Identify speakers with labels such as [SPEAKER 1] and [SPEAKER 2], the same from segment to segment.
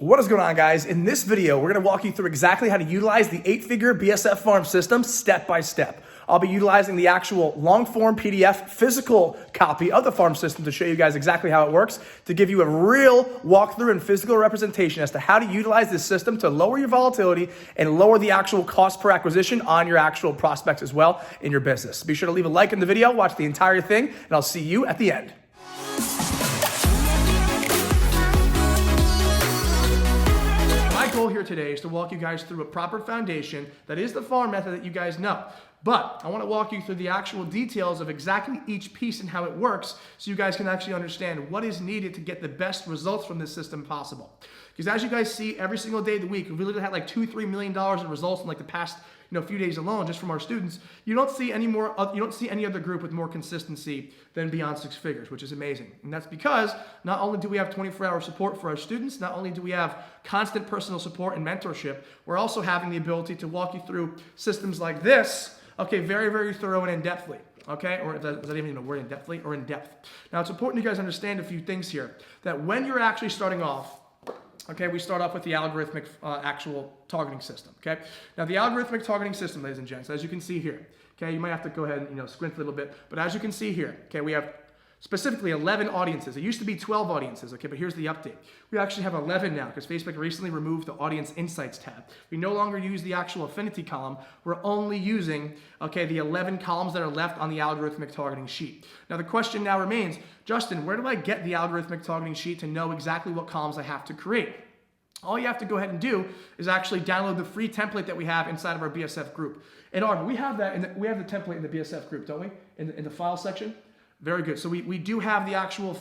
[SPEAKER 1] What is going on, guys? In this video, we're going to walk you through exactly how to utilize the 8-figure BSF farm system step by step. I'll be utilizing the actual long-form PDF physical copy of the farm system to show you guys exactly how it works, to give you a real walkthrough and physical representation as to how to utilize this system to lower your volatility and lower the actual cost per acquisition on your actual prospects as well in your business. Be sure to leave a like in the video, watch the entire thing, and I'll see you at the end. My goal here today is to walk you guys through a proper foundation that is the farm method that you guys know. But I want to walk you through the actual details of exactly each piece and how it works so you guys can actually understand what is needed to get the best results from this system possible. Because as you guys see every single day of the week, we literally had like $2-3 million in results in like the past few days alone just from our students. You don't see any other group with more consistency than Beyond Six Figures, which is amazing. And that's because not only do we have 24-hour support for our students, not only do we have constant personal support and mentorship, we're also having the ability to walk you through systems like this, okay, very, very thorough and in-depthly. Okay, or is that even a word, in-depthly or in-depth? Now, it's important you guys understand a few things here, that when you're actually starting off, okay, we start off with the algorithmic actual targeting system, okay? Now, the algorithmic targeting system, ladies and gents, as you can see here, okay, you might have to go ahead and, squint a little bit, but as you can see here, okay, we have specifically 11 audiences. It used to be 12 audiences, okay, but here's the update. We actually have 11 now because Facebook recently removed the Audience Insights tab. We no longer use the actual affinity column. We're only using, okay, the 11 columns that are left on the algorithmic targeting sheet. Now, the question now remains, Justin, where do I get the algorithmic targeting sheet to know exactly what columns I have to create? All you have to go ahead and do is actually download the free template that we have inside of our BSF group. And Arvin, we have that, we have the template in the BSF group, don't we? In the file section? Very good. So we do have the actual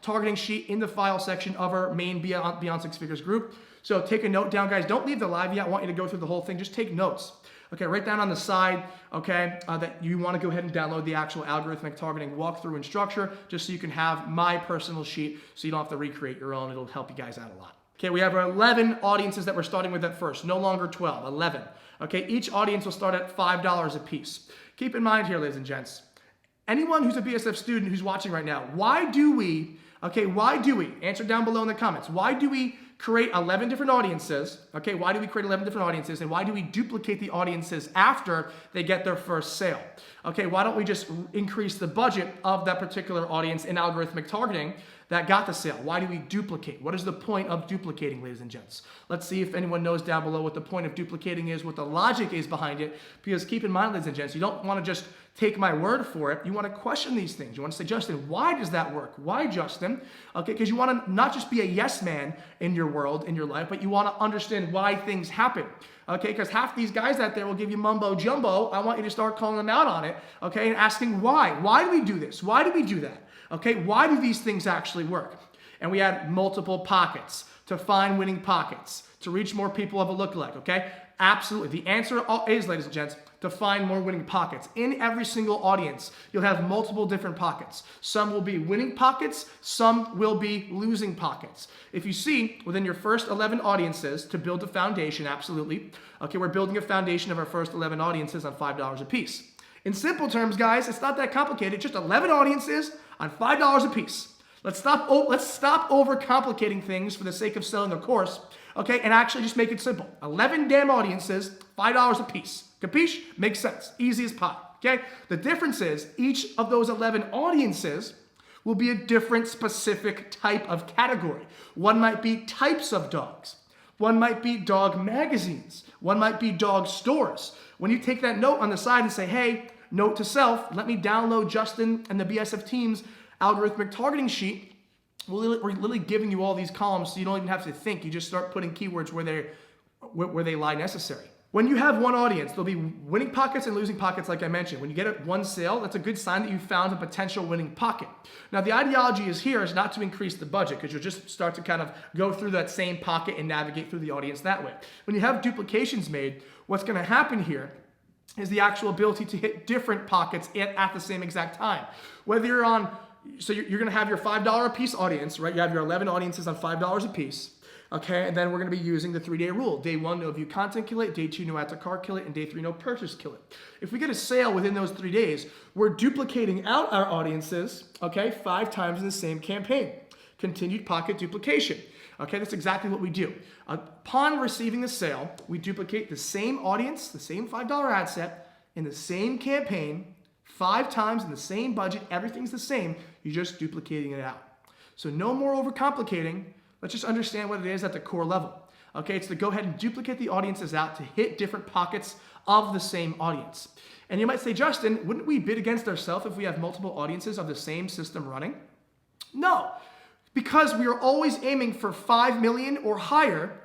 [SPEAKER 1] targeting sheet in the file section of our main Beyond Six Figures group. So take a note down, guys. Don't leave the live yet. I want you to go through the whole thing. Just take notes. Okay, right down on the side, okay, that you want to go ahead and download the actual algorithmic targeting walkthrough and structure just so you can have my personal sheet so you don't have to recreate your own. It'll help you guys out a lot. Okay, we have our 11 audiences that we're starting with at first. No longer 12, 11. Okay, each audience will start at $5 a piece. Keep in mind here, ladies and gents, anyone who's a BSF student who's watching right now, why do we, answer down below in the comments, why do we create 11 different audiences, okay, why do we create 11 different audiences, and why do we duplicate the audiences after they get their first sale? Okay, why don't we just increase the budget of that particular audience in algorithmic targeting that got the sale? Why do we duplicate? What is the point of duplicating, ladies and gents? Let's see if anyone knows down below what the point of duplicating is, what the logic is behind it, because keep in mind, ladies and gents, you don't want to just take my word for it. You want to question these things. You want to say, Justin, why does that work? Why, Justin? Okay, because you want to not just be a yes man in your world, in your life, but you want to understand why things happen. Okay, because half these guys out there will give you mumbo jumbo. I want you to start calling them out on it, okay, and asking why. Why do we do this? Why do we do that? Okay, why do these things actually work? And we had multiple pockets to find winning pockets, to reach more people of a lookalike, okay? Absolutely. The answer is, ladies and gents, to find more winning pockets. In every single audience, you'll have multiple different pockets. Some will be winning pockets, some will be losing pockets. If you see, within your first 11 audiences, to build a foundation, absolutely. Okay, we're building a foundation of our first 11 audiences on $5 a piece. In simple terms, guys, it's not that complicated. Just 11 audiences on $5 a piece. Let's stop overcomplicating things for the sake of selling a course, okay, and actually just make it simple. 11 damn audiences, $5 a piece. Capiche? Makes sense. Easy as pie, okay? The difference is each of those 11 audiences will be a different specific type of category. One might be types of dogs. One might be dog magazines. One might be dog stores. When you take that note on the side and say, hey, note to self, let me download Justin and the BSF team's algorithmic targeting sheet, we're literally giving you all these columns so you don't even have to think. You just start putting keywords where they lie necessary. When you have one audience, there'll be winning pockets and losing pockets, like I mentioned. When you get one sale, that's a good sign that you found a potential winning pocket. Now, the ideology is not to increase the budget, because you'll just start to kind of go through that same pocket and navigate through the audience that way. When you have duplications made, what's going to happen here is the actual ability to hit different pockets at the same exact time. Whether you're on, so you're going to have your $5 a piece audience, right? You have your 11 audiences on $5 a piece. Okay, and then we're going to be using the 3-day rule. Day 1, no view content kill it. Day 2, no add to cart kill it. And day 3, no purchase kill it. If we get a sale within those 3 days, we're duplicating out our audiences, okay, 5 times in the same campaign. Continued pocket duplication. Okay, that's exactly what we do. Upon receiving the sale, we duplicate the same audience, the same $5 ad set, in the same campaign, 5 times in the same budget, everything's the same, you're just duplicating it out. So no more overcomplicating, let's just understand what it is at the core level. Okay, it's to go ahead and duplicate the audiences out to hit different pockets of the same audience. And you might say, Justin, wouldn't we bid against ourselves if we have multiple audiences of the same system running? No, because we are always aiming for 5 million or higher,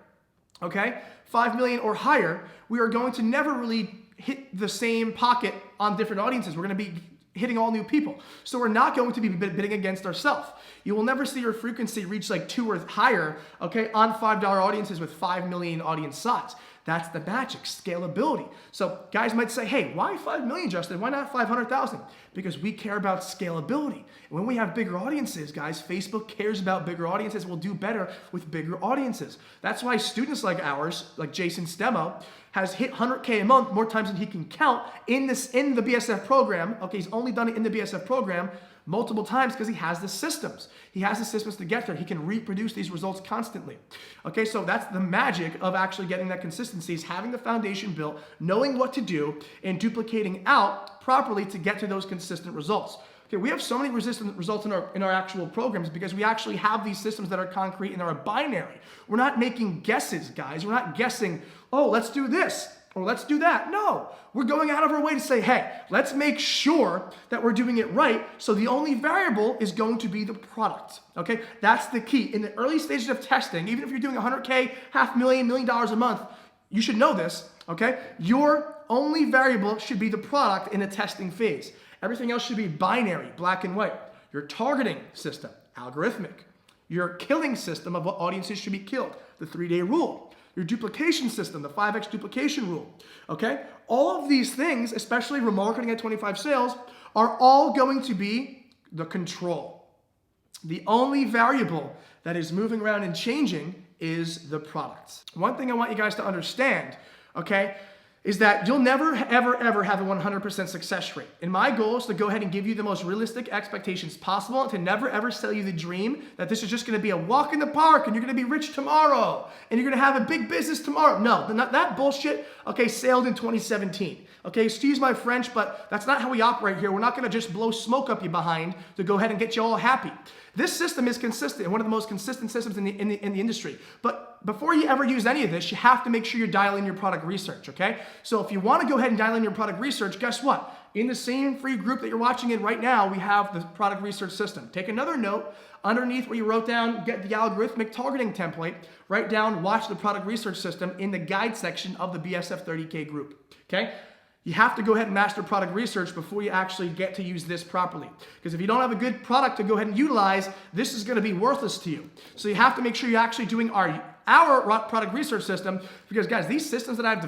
[SPEAKER 1] okay? 5 million or higher, we are going to never really hit the same pocket on different audiences. We're going to be hitting all new people. So we're not going to be bidding against ourselves. You will never see your frequency reach like 2 or higher, okay, on $5 audiences with 5 million audience size. That's the magic, scalability. So guys might say, hey, why 5 million, Justin? Why not 500,000? Because we care about scalability. And when we have bigger audiences, guys, Facebook cares about bigger audiences. We'll do better with bigger audiences. That's why students like ours, like Jason's demo, has hit 100K a month more times than he can count in the BSF program. Okay, he's only done it in the BSF program multiple times because he has the systems. He has the systems to get there. He can reproduce these results constantly. Okay, so that's the magic of actually getting that consistency, is having the foundation built, knowing what to do, and duplicating out properly to get to those consistent results. Okay, we have so many resistant results in our actual programs because we actually have these systems that are concrete and are binary. We're not making guesses, guys. We're not guessing, oh, let's do this or let's do that. No, we're going out of our way to say, hey, let's make sure that we're doing it right. So the only variable is going to be the product. Okay, that's the key. In the early stages of testing, even if you're doing 100K, $500,000, $1 million a month, you should know this. Okay, your only variable should be the product in the testing phase. Everything else should be binary, black and white. Your targeting system, algorithmic. Your killing system of what audiences should be killed, the 3-day rule. Your duplication system, the 5x duplication rule. Okay? All of these things, especially remarketing at 25 sales, are all going to be the control. The only variable that is moving around and changing is the product. One thing I want you guys to understand, okay, is that you'll never, ever, ever have a 100% success rate. And my goal is to go ahead and give you the most realistic expectations possible and to never, ever sell you the dream that this is just gonna be a walk in the park and you're gonna be rich tomorrow and you're gonna have a big business tomorrow. No, that bullshit, okay, sailed in 2017. Okay, excuse my French, but that's not how we operate here. We're not gonna just blow smoke up you behind to go ahead and get you all happy. This system is consistent, one of the most consistent systems in the industry. But before you ever use any of this, you have to make sure you're dialing your product research, okay? So if you want to go ahead and dial in your product research, guess what? In the same free group that you're watching in right now, we have the product research system. Take another note, underneath where you wrote down, get the algorithmic targeting template, write down, watch the product research system in the guide section of the BSF 30K group, okay? You have to go ahead and master product research before you actually get to use this properly. Because if you don't have a good product to go ahead and utilize, this is going to be worthless to you. So you have to make sure you're actually doing our product research system, because guys, these systems that I've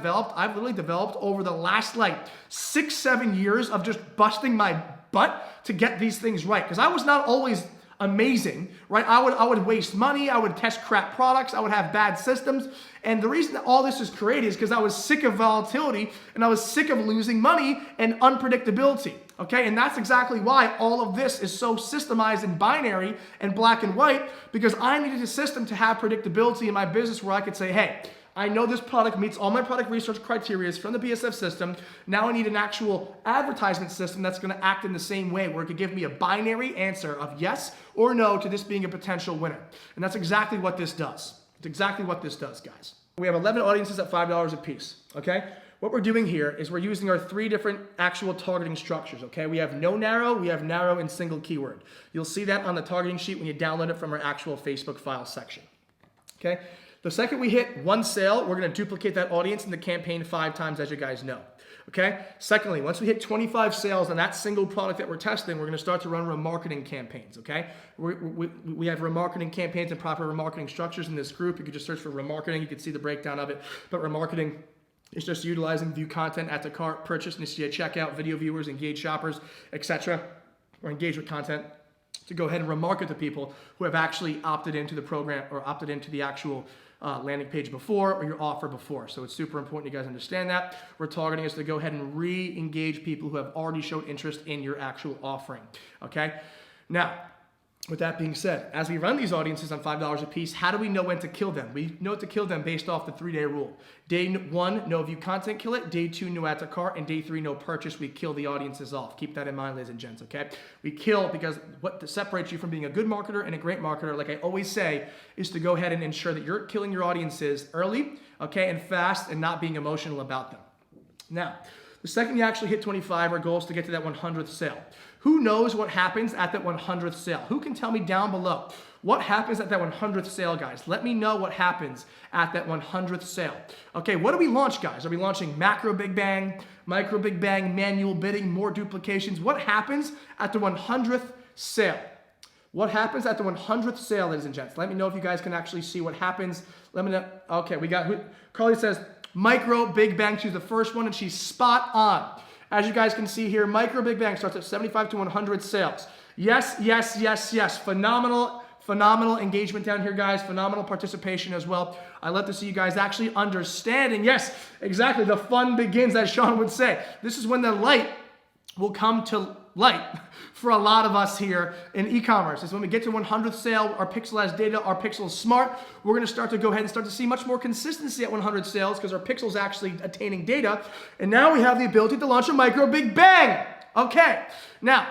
[SPEAKER 1] literally developed over the last like 6-7 years of just busting my butt to get these things right. Because I was not always amazing, right? I would waste money, I would test crap products, I would have bad systems. And the reason that all this is created is because I was sick of volatility and I was sick of losing money and unpredictability. Okay, and that's exactly why all of this is so systemized and binary and black and white, because I needed a system to have predictability in my business where I could say, hey, I know this product meets all my product research criteria from the BSF system. Now I need an actual advertisement system that's going to act in the same way, where it could give me a binary answer of yes or no to this being a potential winner. And that's exactly what this does. It's exactly what this does, guys. We have 11 audiences at $5 a piece, okay? What we're doing here is we're using our 3 different actual targeting structures, okay? We have no narrow, we have narrow, and single keyword. You'll see that on the targeting sheet when you download it from our actual Facebook file section, okay? The second we hit 1 sale, we're going to duplicate that audience in the campaign 5 times, as you guys know. Okay? Secondly, once we hit 25 sales on that single product that we're testing, we're going to start to run remarketing campaigns. Okay? We have remarketing campaigns and proper remarketing structures in this group. You could just search for remarketing. You can see the breakdown of it. But remarketing is just utilizing view content at the cart, purchase, initiate checkout, video viewers, engage shoppers, etc., or engage with content to go ahead and remarket to people who have actually opted into the program or opted into the actual landing page before or your offer before. So it's super important you guys understand that. We're targeting is to go ahead and re-engage people who have already showed interest in your actual offering. Okay? Now, with that being said, as we run these audiences on $5 a piece, how do we know when to kill them? We know to kill them based off the 3-day rule. Day 1, no view content, kill it. Day 2, no add to cart. And day 3, no purchase. We kill the audiences off. Keep that in mind, ladies and gents, okay? We kill because what separates you from being a good marketer and a great marketer, like I always say, is to go ahead and ensure that you're killing your audiences early, okay, and fast, and not being emotional about them. Now, the second you actually hit 25, our goal is to get to that 100th sale. Who knows what happens at that 100th sale? Who can tell me down below what happens at that 100th sale, guys? Let me know what happens at that 100th sale. Okay, what do we launch, guys? Are we launching macro big bang, micro big bang, manual bidding, more duplications? What happens at the 100th sale? What happens at the 100th sale, ladies and gents? Let me know if you guys can actually see what happens. Let me know. Okay, we got, Carly says, micro big bang. She's the first one and she's spot on. As you guys can see here, micro big bang starts at 75 to 100 sales. Yes, yes, yes, yes. Phenomenal engagement down here, guys. Phenomenal participation as well. I love to see you guys actually understanding. Yes, exactly. The fun begins, as Sean would say. This is when the light will come to light for a lot of us here in e-commerce. Is when we get to 100th sale, our pixel has data, our pixel is smart. We're going to start to go ahead and start to see much more consistency at 100 sales because our pixel is actually attaining data. And now we have the ability to launch a micro big bang. Okay, now,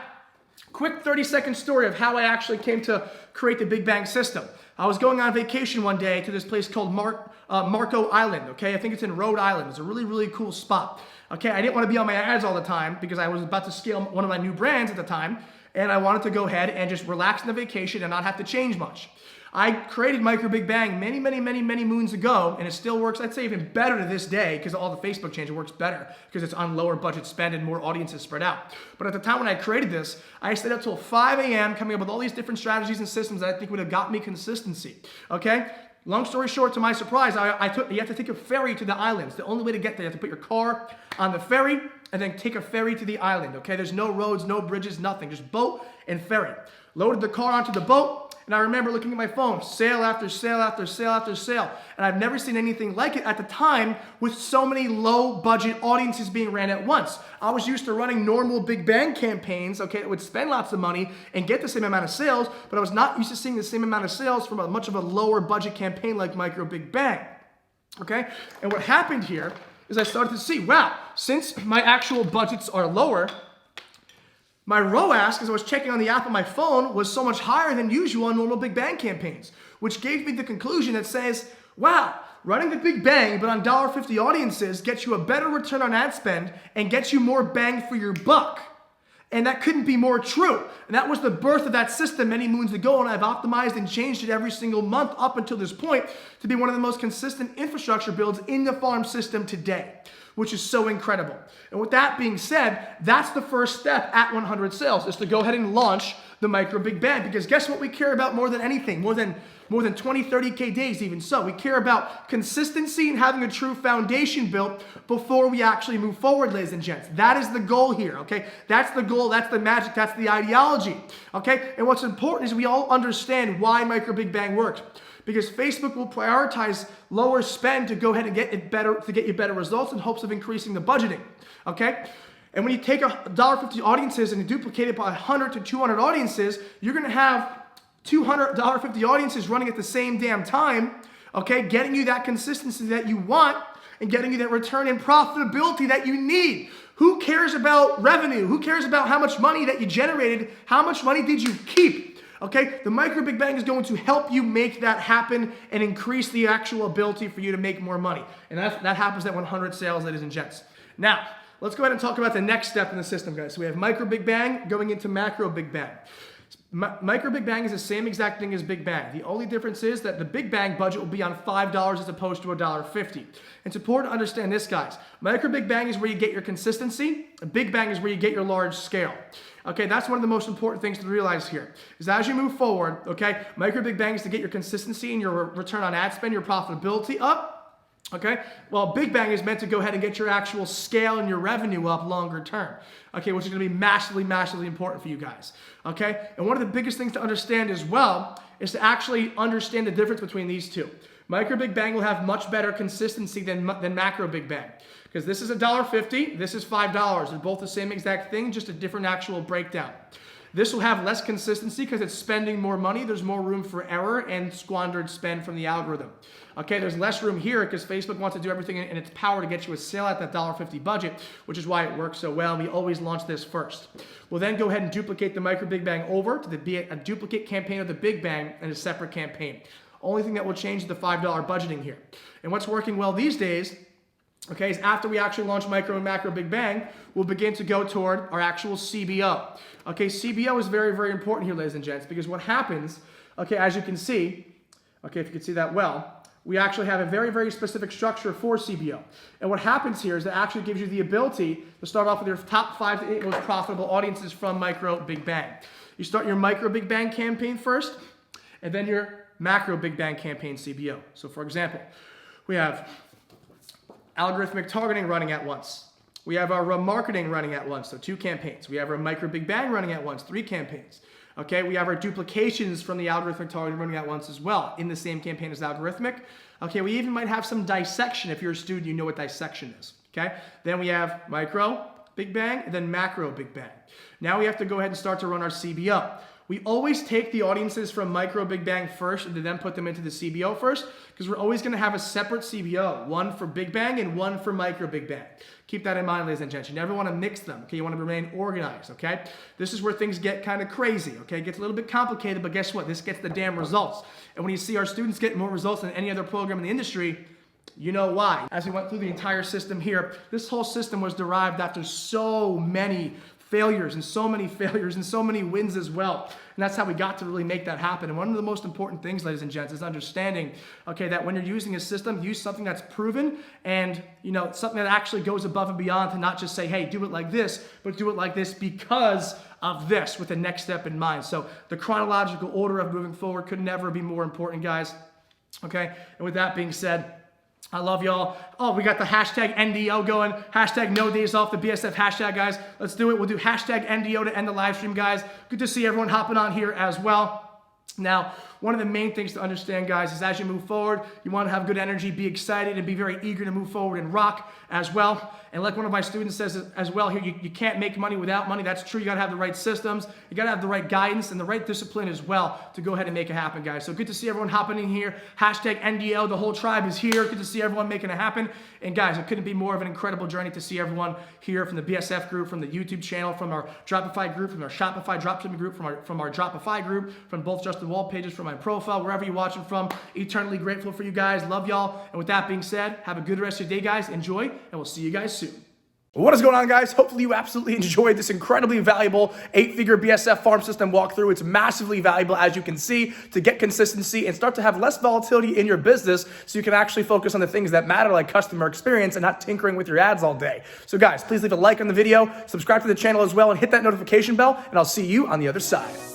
[SPEAKER 1] quick 30-second story of how I actually came to create the Big Bang system. I was going on vacation one day to this place called Marco Island, okay? I think it's in Rhode Island. It's a really, really cool spot. Okay, I didn't want to be on my ads all the time because I was about to scale one of my new brands at the time, and I wanted to go ahead and just relax in the vacation and not have to change much. I created Micro Big Bang many moons ago, and it still works, I'd say even better to this day because all the Facebook change, it works better because it's on lower budget spend and more audiences spread out. But at the time when I created this, I stayed up till 5 a.m. coming up with all these different strategies and systems that I think would have got me consistency, okay? Long story short, to my surprise, you have to take a ferry to the island. It's the only way to get there. You have to put your car on the ferry and then take a ferry to the island, okay? There's no roads, no bridges, nothing, just boat and ferry. Loaded the car onto the boat, and I remember looking at my phone, sale after sale after sale after sale. And I've never seen anything like it at the time with so many low budget audiences being ran at once. I was used to running normal Big Bang campaigns, okay, that would spend lots of money and get the same amount of sales, but I was not used to seeing the same amount of sales from much of a lower budget campaign like Micro Big Bang, okay? And what happened here is I started to see, wow, since my actual budgets are lower, my ROAS, because I was checking on the app on my phone, was so much higher than usual on normal Big Bang campaigns, which gave me the conclusion that says, wow, running the Big Bang but on $1.50 audiences gets you a better return on ad spend and gets you more bang for your buck. And that couldn't be more true. And that was the birth of that system many moons ago, and I've optimized and changed it every single month up until this point to be one of the most consistent infrastructure builds in the farm system today, which is so incredible. And with that being said, that's the first step at 100 sales, is to go ahead and launch the Micro Big Bang. Because guess what we care about more than anything, more than 20, 30K days even so. We care about consistency and having a true foundation built before we actually move forward, ladies and gents. That is the goal here, okay? That's the goal, that's the magic, that's the ideology, okay? And what's important is we all understand why Micro Big Bang works. Because Facebook will prioritize lower spend to go ahead and get you better results in hopes of increasing the budgeting, okay? And when you take $1.50 audiences and you duplicate it by 100 to 200 audiences, you're gonna have 200 $1.50 audiences running at the same damn time, okay? Getting you that consistency that you want and getting you that return and profitability that you need. Who cares about revenue? Who cares about how much money that you generated? How much money did you keep? Okay, the Micro Big Bang is going to help you make that happen and increase the actual ability for you to make more money. And that happens at 100 sales, ladies and gents. Now, let's go ahead and talk about the next step in the system, guys. So we have Micro Big Bang going into Macro Big Bang. Micro Big Bang is the same exact thing as Big Bang. The only difference is that the Big Bang budget will be on $5 as opposed to $1.50. It's important to understand this, guys. Micro Big Bang is where you get your consistency. Big Bang is where you get your large scale. Okay, that's one of the most important things to realize here, is as you move forward, okay, Micro Big Bang is to get your consistency and your return on ad spend, your profitability up, okay? Well, Big Bang is meant to go ahead and get your actual scale and your revenue up longer term, okay, which is gonna be massively important for you guys, okay? And one of the biggest things to understand as well is to actually understand the difference between these two. Micro Big Bang will have much better consistency than Macro Big Bang. Because this is $1.50, this is $5. They're both the same exact thing, just a different actual breakdown. This will have less consistency because it's spending more money. There's more room for error and squandered spend from the algorithm. Okay, there's less room here because Facebook wants to do everything in its power to get you a sale at that $1.50 budget, which is why it works so well. We always launch this first. We'll then go ahead and duplicate the micro Big Bang over to be a duplicate campaign of the Big Bang and a separate campaign. Only thing that will change is the $5 budgeting here. And what's working well these days, okay, is after we actually launch micro and macro Big Bang, we'll begin to go toward our actual CBO. Okay, CBO is very, very important here, ladies and gents, because what happens, okay, as you can see, okay, if you can see that well, we actually have a very, very specific structure for CBO. And what happens here is it actually gives you the ability to start off with your top 5 to 8 most profitable audiences from micro Big Bang. You start your micro Big Bang campaign first, and then your macro Big Bang campaign CBO. So for example, we have algorithmic targeting running at once. We have our remarketing running at once, so 2 campaigns. We have our micro Big Bang running at once, 3 campaigns. Okay, we have our duplications from the algorithmic targeting running at once as well in the same campaign as algorithmic. Okay, we even might have some dissection. If you're a student, you know what dissection is. Okay, then we have micro Big Bang and then macro Big Bang. Now we have to go ahead and start to run our CBO. We always take the audiences from micro Big Bang first and then put them into the CBO first because we're always going to have a separate CBO, one for Big Bang and one for micro Big Bang. Keep that in mind, ladies and gents. You never want to mix them, okay? You want to remain organized, okay? This is where things get kind of crazy, okay? It gets a little bit complicated, but guess what? This gets the damn results. And when you see our students get more results than any other program in the industry, you know why. As we went through the entire system here, this whole system was derived after so many failures and so many wins as well. And that's how we got to really make that happen. And one of the most important things, ladies and gents, is understanding, okay, that when you're using a system, use something that's proven and, you know, something that actually goes above and beyond to not just say, hey, do it like this, but do it like this because of this with the next step in mind. So the chronological order of moving forward could never be more important, guys. Okay, and with that being said, I love y'all. Oh, we got the hashtag NDO going. Hashtag no days off the BSF hashtag, guys. Let's do it. We'll do hashtag NDO to end the live stream, guys. Good to see everyone hopping on here as well. Now, one of the main things to understand, guys, is as you move forward, you want to have good energy, be excited, and be very eager to move forward and rock as well. And like one of my students says as well here, you can't make money without money. That's true. You got to have the right systems. You got to have the right guidance and the right discipline as well to go ahead and make it happen, guys. So good to see everyone hopping in here. Hashtag NDO. The whole tribe is here. Good to see everyone making it happen. And guys, it couldn't be more of an incredible journey to see everyone here from the BSF group, from the YouTube channel, from our Dropify group, from our Shopify dropshipping group, from our Dropify group, from both Justin Woll pages, from my profile, wherever you're watching from. Eternally grateful for you guys. Love y'all. And with that being said, have a good rest of your day, guys. Enjoy, and we'll see you guys soon. What is going on, guys? Hopefully you absolutely enjoyed this incredibly valuable 8-figure BSF farm system walkthrough. It's massively valuable, as you can see, to get consistency and start to have less volatility in your business so you can actually focus on the things that matter, like customer experience, and not tinkering with your ads all day. So guys, please leave a like on the video, subscribe to the channel as well, and hit that notification bell, and I'll see you on the other side.